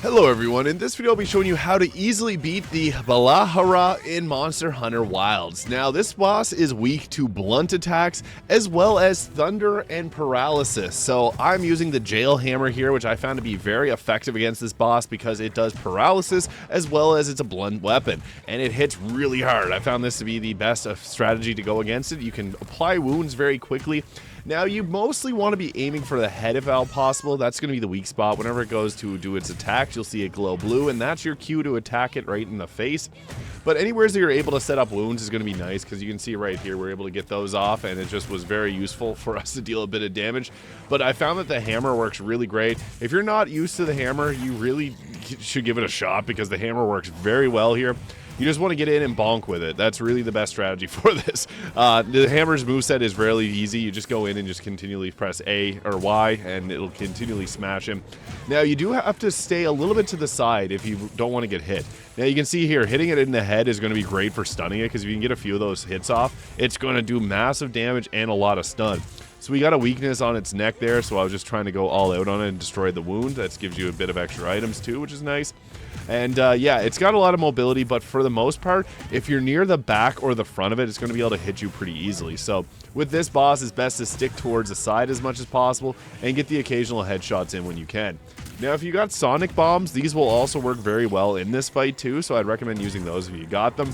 Hello everyone, in this video I'll be showing you how to easily beat the BALAHARA in Monster Hunter Wilds. Now this boss is weak to blunt attacks as well as thunder and paralysis. So I'm using the jail hammer here, which I found to be very effective against this boss because it does paralysis as well as it's a blunt weapon and it hits really hard. I found this to be the best strategy to go against it. You can apply wounds very quickly. Now, you mostly want to be aiming for the head if at all possible. That's going to be the weak spot. Whenever it goes to do its attacks, you'll see it glow blue, and that's your cue to attack it right in the face. But anywhere that you're able to set up wounds is going to be nice, because you can see right here, we're able to get those off, and it just was very useful for us to deal a bit of damage. But I found that the hammer works really great. If you're not used to the hammer, you really should give it a shot, because the hammer works very well here. You just want to get in and bonk with it. That's really the best strategy for this. The hammer's moveset is rarely easy. You just go in and just continually press A or Y, and it'll continually smash him. Now, you do have to stay a little bit to the side if you don't want to get hit. Now, you can see here, hitting it in the head is going to be great for stunning it, because if you can get a few of those hits off, it's going to do massive damage and a lot of stun. So we got a weakness on its neck there, so I was just trying to go all out on it and destroy the wound. That gives you a bit of extra items too, which is nice. And yeah, it's got a lot of mobility, but for the most part, if you're near the back or the front of it, it's going to be able to hit you pretty easily. So with this boss, it's best to stick towards the side as much as possible and get the occasional headshots in when you can. Now, if you got sonic bombs, these will also work very well in this fight too, so I'd recommend using those if you got them.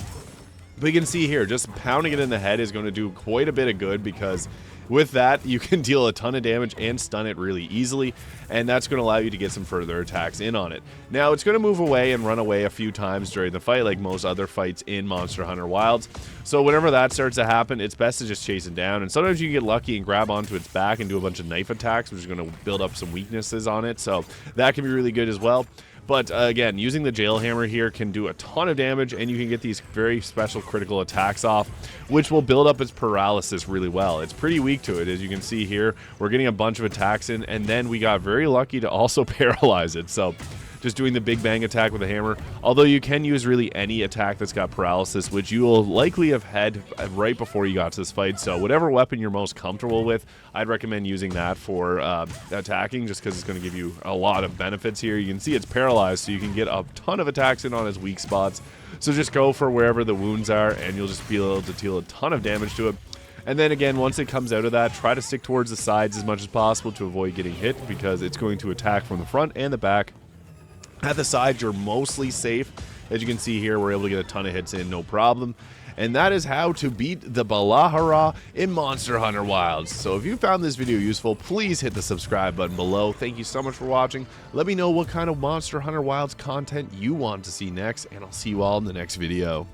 But you can see here, just pounding it in the head is going to do quite a bit of good, because with that, you can deal a ton of damage and stun it really easily, and that's going to allow you to get some further attacks in on it. Now, it's going to move away and run away a few times during the fight, like most other fights in Monster Hunter Wilds. So whenever that starts to happen, it's best to just chase it down, and sometimes you get lucky and grab onto its back and do a bunch of knife attacks, which is going to build up some weaknesses on it, so that can be really good as well. But again, using the jail hammer here can do a ton of damage, and you can get these very special critical attacks off, which will build up its paralysis really well. It's pretty weak to it, as you can see here. We're getting a bunch of attacks in, and then we got very lucky to also paralyze it. So just doing the big bang attack with the hammer, although you can use really any attack that's got paralysis, which you will likely have had right before you got to this fight. So whatever weapon you're most comfortable with, I'd recommend using that for attacking, just because it's going to give you a lot of benefits here. You can see it's paralyzed, so you can get a ton of attacks in on its weak spots. So just go for wherever the wounds are, and you'll just be able to deal a ton of damage to it. And then again, once it comes out of that, try to stick towards the sides as much as possible to avoid getting hit, because it's going to attack from the front and the back. At the sides, you're mostly safe. As you can see here, we're able to get a ton of hits in, no problem. And that is how to beat the BALAHARA in Monster Hunter Wilds. So if you found this video useful, please hit the subscribe button below. Thank you so much for watching. Let me know what kind of Monster Hunter Wilds content you want to see next, and I'll see you all in the next video.